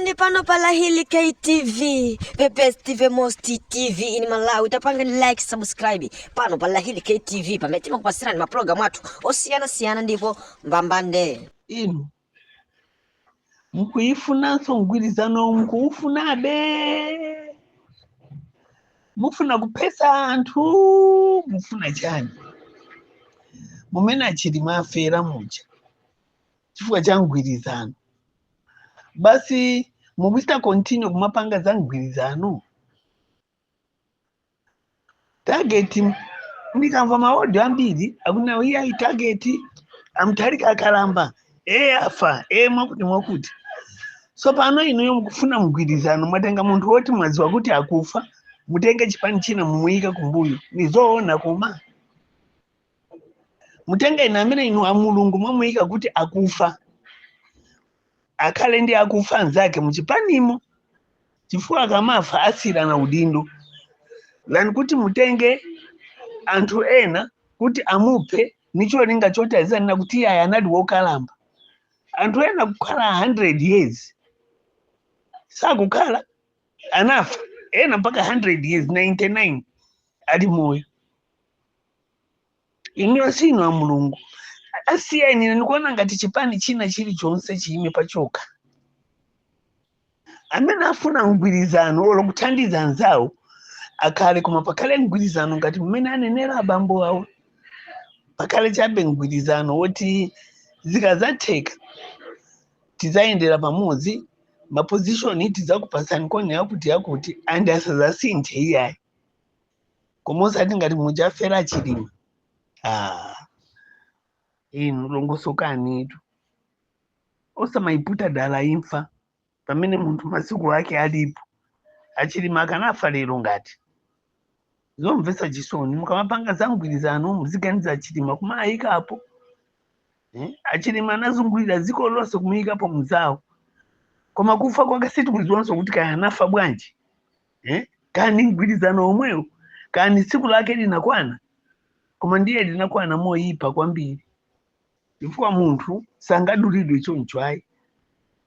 Ndi pano pala hili KTV, the best TV, most TV in Malawi. Utapanga ni like, subscribe pano pala hili KTV. Pametima kupasirani maprogramu watu osiyana ndipo mbambande inu mukuifunanso mgwirizano mukuufunabe, mufuna kupesa anthu, mufuna chani? Mumene achilima afera muja chifukwa cha mgwirizano, basi mukita continue kumapanga za mgwirizano. Target ndikamva maaudio ambiri akuna iya target amtalika akalamba afa mwakuti so pano inoyo mukufuna mgwirizano, mwatenga munthu woti mwaziwa kuti akufa, mutenge chipani china mumuyika kumbuyo. Nizoona koma mutenge ina amene inu amulungu mwamuyika kuti akufa, akhale ndi akufa anzake muchipanimo, chifukwa akamafa asirana udindo. Lani kuti mutenge anthu ena kuti amuphe nicholinga chotazana kuti iye anali wokalamba. Anthu ena kukhala 100 years sakukhala, anafa ena mpaka 100 years 99 ali moyo. Iniyo sino a mulungu asiyeni nikuona ngati chipani china chilichonse chiyime pachoka. Amene afuna mgwirizano olo kuthandiza anzawo akhale, koma pakhale mgwirizano ngati mmene anenera abambo awo. Pakhale chabe mgwirizano woti zikazatheka tizayendera pamodzi, maposition tizakupasani koni yakuti andi asazasinthe iyayi. Koma osati ngati mujafera chilima. Inu longosokani itu osamaiputa dala imfa pamene munthu masiku ake alipo. Achilima akanafa lero ngati zomvetsa chisoni. Mukamapanga za mgwirizano muziganiza achilima kumayikapo. Achilima anazungulira dziko lonse kumuyikapo mzawo, koma kufa kwake sitikuzonso kuti kaya anafa bwanji. Kani mgwirizano omwewo, kani tsiku lake linakwana, koma ndiye linakwana moyipa kwambiri, chifukwa munthu sangadulidwe choncho ayi.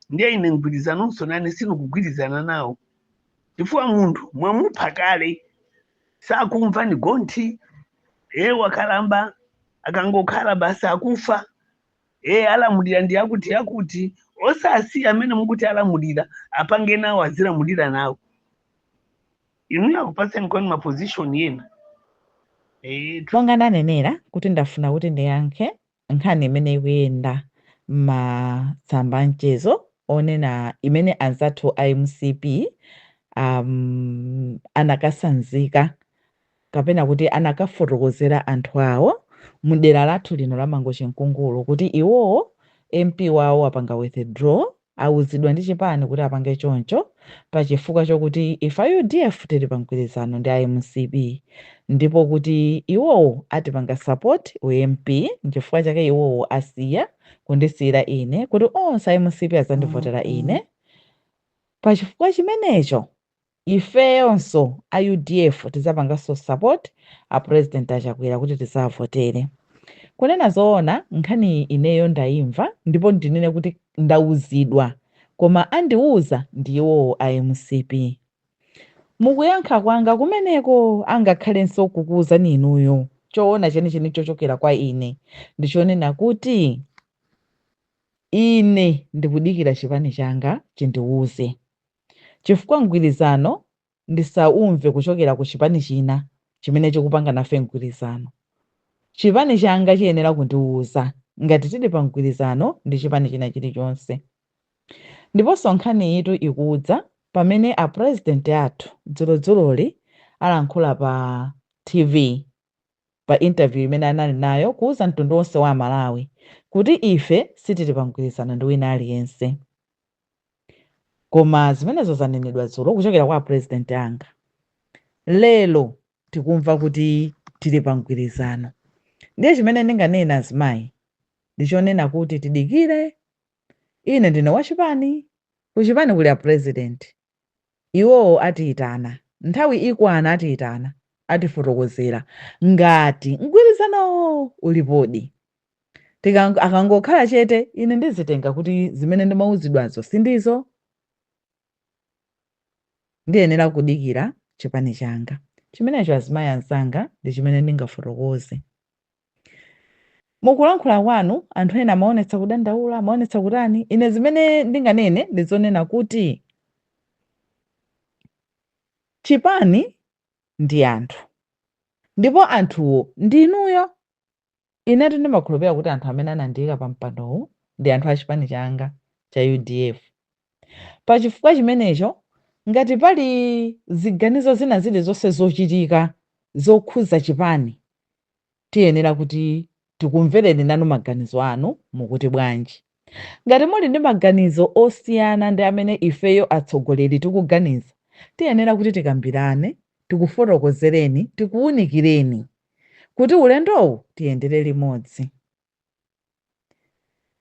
Ndiye ine mgwirizanonso nane sinukugwirizana nawo, chifukwa munthu mwamupha kale, sakumva ni gonthi. Wakalamba akangokhala basi akufa. Alamulira ndi yakuti osasiya amene mukuti alamulira apange nawo azilamulira nawo. Inu yakupaseni koni maposition yena. Monga ndanenera kuti ndafuna kuti ndiyankhe nkhani imene ikuyenda matsamba mchezo onena imene anzathu a MCP anakasanzika kapena kuti anakafotokozera anthu awo mudera lathu lino la Mangochi Mkungulu kuti iwowo MP wawo apanga withdraw, awuzidwa ndi chipani kuti apange choncho pachifukwa chokuti ifa UDF tili pa mgwirizano ndi MCP, ndipo kuti iwowo atipanga support MP, nchifukwa chake iwowo asiya kundisiyira ine kuti onse MCP azandivotera ine. Pachifukwa chimenecho ifeyonso a UDF tizapanganso support a president achakwera kuti tizavotere. Kunena zoona nkhani ineyo ndayimva ndipo ndinene kuti ndawuzidwa, koma andiwuza ndiwo a MCP. Mukuyankha kwanga kumeneko angakhalenso kukuwuzani inuyo choona chenicheni chochokera kwa ine ndichonena kuti ine ndikudikira chipani changa chindiwuze, chifukwa mgwirizano ndisaumve kuchokera ku chipani china chimene chikupanga nafe mgwirizano. Chipani changa chiyenera kundiwuza ngati tili pa mgwirizano ndi chipani china chilichonse. Ndiponso nkhani yitu ikudza pamene a president athu dzuloli alankhula pa TV pa interview imene anali nayo kuwuza mtundu wonse wa Malawi kuti ife sitili pa mgwirizano ndi wina aliyense. Koma zimenezo zanenedwa dzulo kuchokera kwa president anga. Lelo tikumva kuti tili pa mgwirizano. Ndiye chimene ndinganena azimayi ndichonena kuti tidikire. Ine ndine wachipani, kuchipani kuli a president. Iwowo atiyitana, nthawi ikwana atiyitana, atifotokozera ngati mgwirizano ulipodi. Akangokhala chete ine ndizitenga kuti zimene ndimawuzidwazo sindizo. ndiyenera kudikira chipani changa. Chimenecho azimayi anzanga ndi chimene ndingafotokoze. Mukulankhula kwanu anthu ena amaonetsa kudandaula, amaonetsa kutani. Ine zimene ndinganene ndizonena kuti chipani ndi anthu, ndipo anthuwo ndi inuyo. Inetu ndimakhulupirira kuti anthu amene anandiyika pa mpandowu ndi anthu a chipani changa cha UDF. Pachifukwa chimenecho, ngati pali ziganizo zina zilizonse zochitika zokhuza chipani, tiyenera kuti tikumvereni nanu maganizo anu mukuti bwanji. Ngati muli ndi maganizo osiyana ndi amene ifeyo atsogoleri tikuganiza, tiyenera kuti tikambirane, tikufotokozereni, tikuwunikireni kuti ulendowu tiyendere limodzi.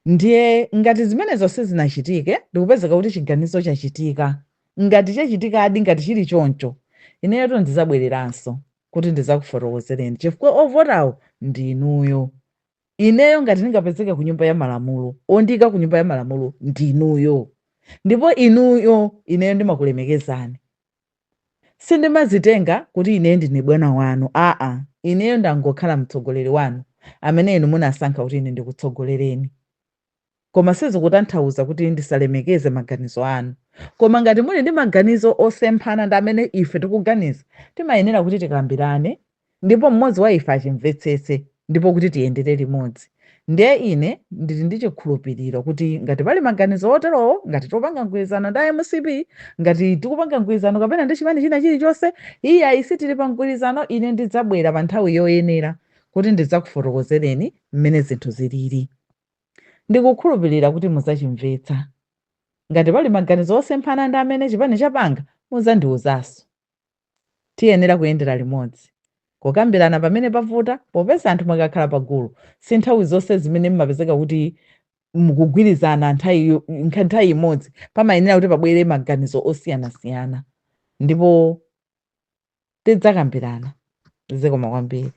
Ndiye ngati zimenezo sizinachitike, ndikupezeka kuti chiganizo chachitika. Ngati chachitikadi, ngati chili choncho, ineyo ndizabwereranso kuti ndizakufotokozereni chifukwa ovotawo ndi inuyo. Ineyo ngati ndingapezeke ku nyumba ya malamulo, ondika ku nyumba ya malamulo ndi inuyo. Ndipo inuyo ineyo ndimakulemekezani. Sindimazitenga kuti ineyo ndine bwana wanu, ineyo ndangokhala mtsogoleri wanu amene inu munasankha kuti ine ndikutsogolereni. Koma sizikutanthauza kuti ndisalemekeze maganizo anu. Koma ngati muli ndi maganizo osemphana ndi amene ife tikuganiza, timayenera kuti tikambirane, ndipo mmodzi wa ife achimvetsetse, ndipo kuti tiyendere limodzi. Ndiye ine ndili ndi chikhulupiriro kuti ngati pali maganizo oterowo, ngati topanga mgwirizano ndi MCP, ngati tikupanga mgwirizano kapena ndi chipani china chilichonse, iyayi sitili pa mgwirizano, ine ndidzabwera pa nthawi yoyenera kuti ndidzakufotokozereni mmene zinthu zilili. Ndikukhulupirira kuti mudzachimvetsa. Ngati pali maganizo osemphana ndi amene chipani chapanga, mudzandiwuzanso. Tiyenera kuyendera limodzi. Kukambirana pamene pavuta, popeza anthu mwakakhala pagulu, si nthawi zonse zimene mmapezeka kuti mukugwirizana nthawi imodzi, pamayenera kuti pabwere maganizo osiyanasiyana. Ndipo tidzakambirana. Zikomo kwambiri.